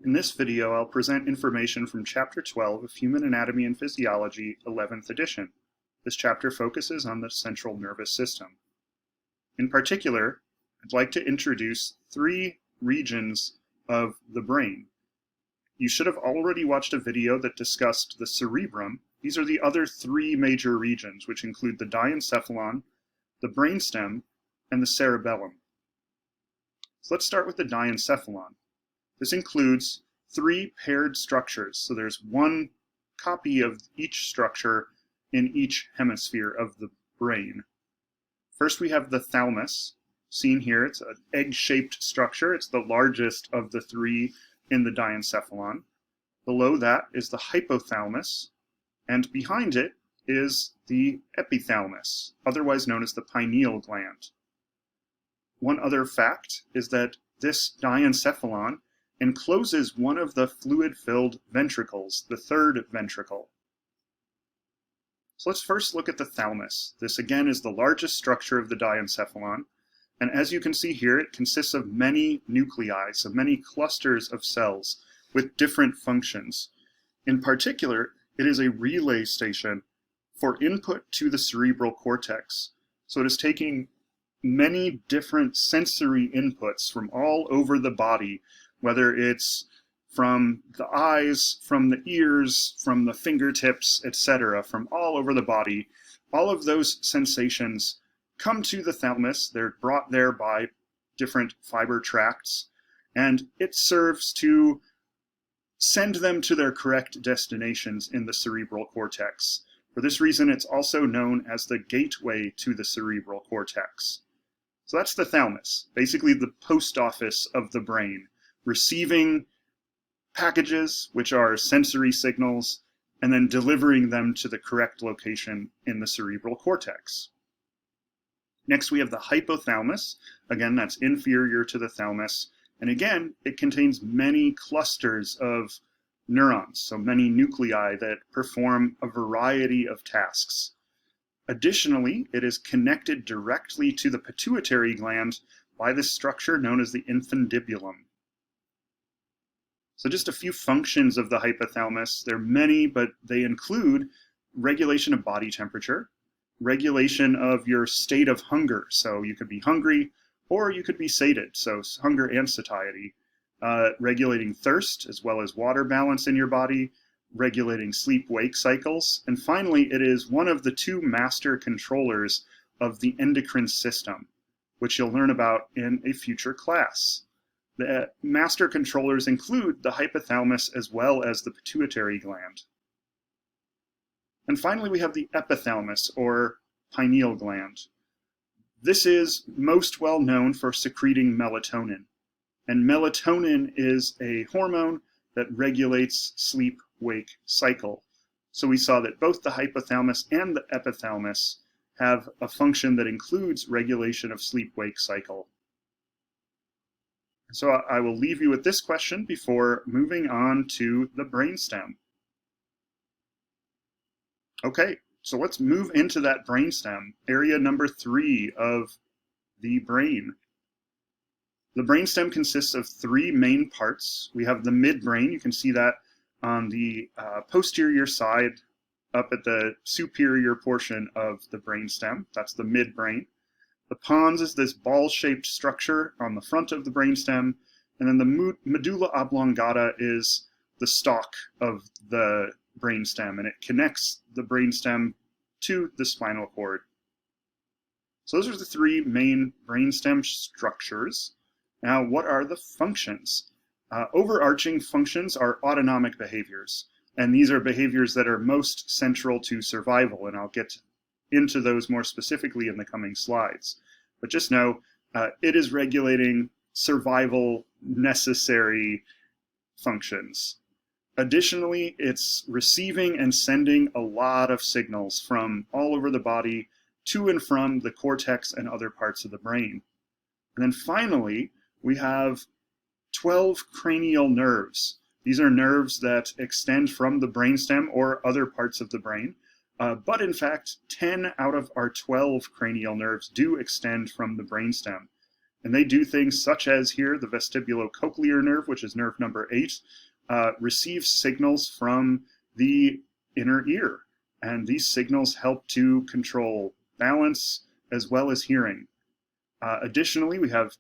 In this video, I'll present information from Chapter 12 of Human Anatomy and Physiology, 11th edition. This chapter focuses on the central nervous system. In particular, I'd like to introduce three regions of the brain. You should have already watched a video that discussed the cerebrum. These are the other three major regions, which include the diencephalon, the brainstem, and the cerebellum. So let's start with the diencephalon. This includes three paired structures, so there's one copy of each structure in each hemisphere of the brain. First we have the thalamus, seen here. It's an egg-shaped structure. It's the largest of the three in the diencephalon. Below that is the hypothalamus, and behind it is the epithalamus, otherwise known as the pineal gland. One other fact is that this diencephalon encloses one of the fluid-filled ventricles, the third ventricle. So let's first look at the thalamus. This again is the largest structure of the diencephalon, and as you can see here, it consists of many nuclei, so many clusters of cells with different functions. In particular, it is a relay station for input to the cerebral cortex. So it is taking many different sensory inputs from all over the body, whether it's from the eyes, from the ears, from the fingertips, etc., from all over the body. All of those sensations come to the thalamus. They're brought there by different fiber tracts, and it serves to send them to their correct destinations in the cerebral cortex. For this reason, it's also known as the gateway to the cerebral cortex. So that's the thalamus, basically the post office of the brain, receiving packages, which are sensory signals, and then delivering them to the correct location in the cerebral cortex. Next, we have the hypothalamus. Again, that's inferior to the thalamus. And again, it contains many clusters of neurons, so many nuclei that perform a variety of tasks. Additionally, it is connected directly to the pituitary gland by this structure known as the infundibulum. So just a few functions of the hypothalamus. There are many, but they include regulation of body temperature, regulation of your state of hunger. So you could be hungry or you could be sated, so hunger and satiety. Regulating thirst as well as water balance in your body, regulating sleep-wake cycles, and finally it is one of the two master controllers of the endocrine system, which you'll learn about in a future class. The master controllers include the hypothalamus as well as the pituitary gland. And finally we have the epithalamus, or pineal gland. This is most well known for secreting melatonin. And melatonin is a hormone that regulates sleep-wake cycle. So we saw that both the hypothalamus and the epithalamus have a function that includes regulation of sleep-wake cycle. So I will leave you with this question before moving on to the brainstem. Okay, so let's move into that brainstem, area number 3 of the brain. The brainstem consists of three main parts. We have the midbrain. You can see that on the posterior side up at the superior portion of the brainstem. That's the midbrain. The pons is this ball-shaped structure on the front of the brainstem, and then the medulla oblongata is the stalk of the brainstem, and it connects the brainstem to the spinal cord. So those are the three main brainstem structures. Now, what are the functions? Overarching functions are autonomic behaviors, and these are behaviors that are most central to survival, and I'll get into those more specifically in the coming slides. But just know, it is regulating survival necessary functions. Additionally, it's receiving and sending a lot of signals from all over the body to and from the cortex and other parts of the brain. And then finally, we have 12 cranial nerves. These are nerves that extend from the brainstem or other parts of the brain. But in fact, 10 out of our 12 cranial nerves do extend from the brainstem. And they do things such as here, the vestibulocochlear nerve, which is nerve number 8, receives signals from the inner ear. And these signals help to control balance as well as hearing. Additionally, we have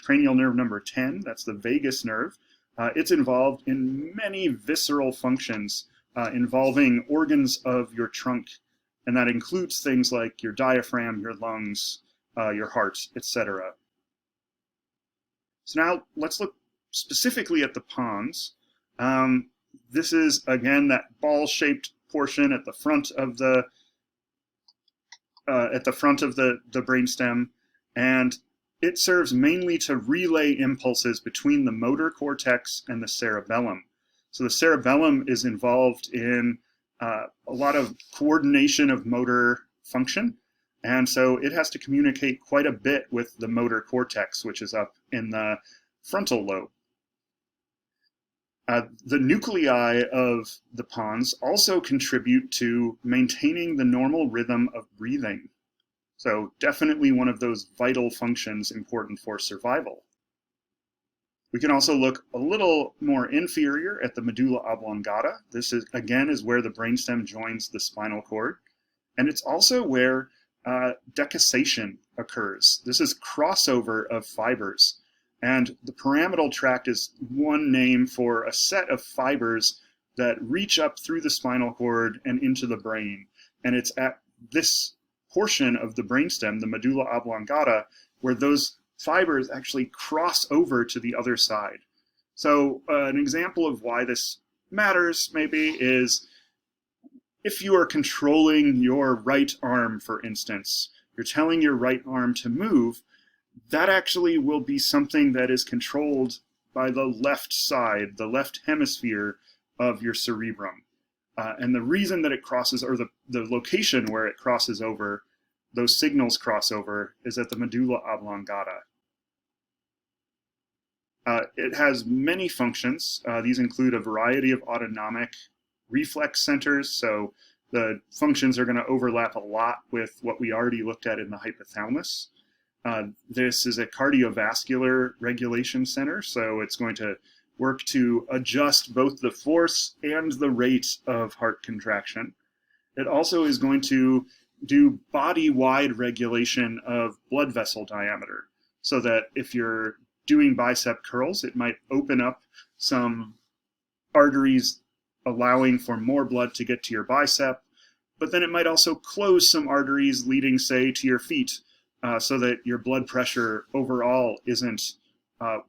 cranial nerve number 10, that's the vagus nerve. It's involved in many visceral functions involving organs of your trunk, and that includes things like your diaphragm, your lungs, your heart, etc. So now let's look specifically at the pons. This is, again, that ball-shaped portion at the front of the brainstem, and it serves mainly to relay impulses between the motor cortex and the cerebellum. So the cerebellum is involved in a lot of coordination of motor function, and so it has to communicate quite a bit with the motor cortex, which is up in the frontal lobe. The nuclei of the pons also contribute to maintaining the normal rhythm of breathing. So definitely one of those vital functions important for survival. We can also look a little more inferior at the medulla oblongata. This is, again, is where the brainstem joins the spinal cord. And it's also where decussation occurs. This is crossover of fibers. And the pyramidal tract is one name for a set of fibers that reach up through the spinal cord and into the brain. And it's at this portion of the brainstem, the medulla oblongata, where those fibers actually cross over to the other side. So an example of why this matters, maybe, is if you are controlling your right arm, for instance, you're telling your right arm to move, that actually will be something that is controlled by the left side, the left hemisphere of your cerebrum. And the reason that it crosses, or the location where it crosses over, those signals cross over, is at the medulla oblongata. It has many functions. These include a variety of autonomic reflex centers, so the functions are going to overlap a lot with what we already looked at in the hypothalamus. This is a cardiovascular regulation center, so it's going to work to adjust both the force and the rate of heart contraction. It also is going to do body-wide regulation of blood vessel diameter, so that if you're doing bicep curls, it might open up some arteries allowing for more blood to get to your bicep, but then it might also close some arteries leading, say, to your feet, so that your blood pressure overall isn't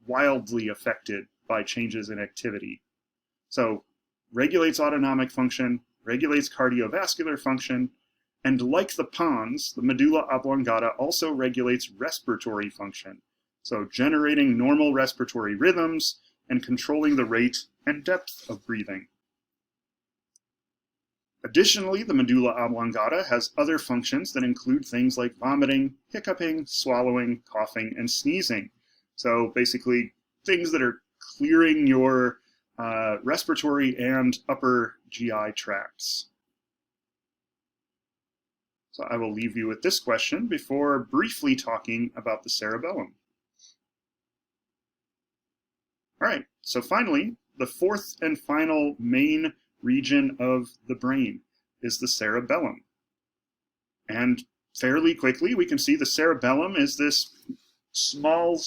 wildly affected by changes in activity. So regulates autonomic function, regulates cardiovascular function, and like the pons, the medulla oblongata also regulates respiratory function. So generating normal respiratory rhythms and controlling the rate and depth of breathing. Additionally, the medulla oblongata has other functions that include things like vomiting, hiccuping, swallowing, coughing, and sneezing. So basically things that are clearing your respiratory and upper GI tracts. So I will leave you with this question before briefly talking about the cerebellum. All right, so finally, the fourth and final main region of the brain is the cerebellum. And fairly quickly, we can see the cerebellum is this smaller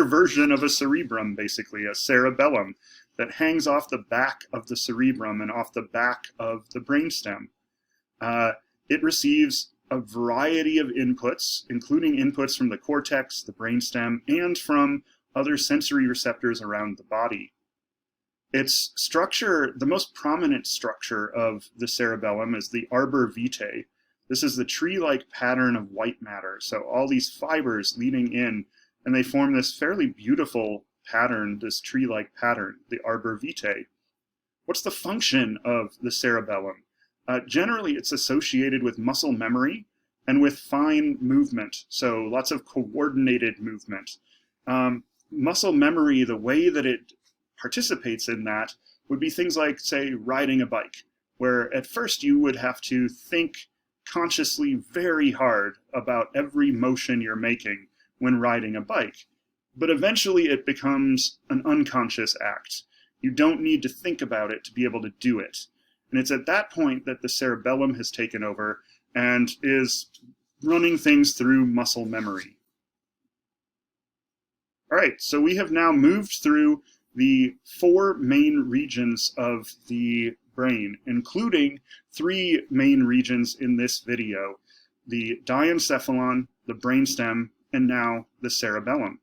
version of a cerebrum, basically, a cerebellum that hangs off the back of the cerebrum and off the back of the brainstem. It receives a variety of inputs, including inputs from the cortex, the brainstem, and from other sensory receptors around the body. Its structure, the most prominent structure of the cerebellum, is the arbor vitae. This is the tree-like pattern of white matter. So all these fibers leading in, and they form this fairly beautiful pattern, this tree-like pattern, the arbor vitae. What's the function of the cerebellum? Generally, it's associated with muscle memory and with fine movement, so lots of coordinated movement. Muscle memory, the way that it participates in that, would be things like, say, riding a bike, where at first you would have to think consciously very hard about every motion you're making when riding a bike, but eventually it becomes an unconscious act. You don't need to think about it to be able to do it. And it's at that point that the cerebellum has taken over and is running things through muscle memory. All right, so we have now moved through the 4 main regions of the brain, including 3 main regions in this video: the diencephalon, the brainstem, and now the cerebellum.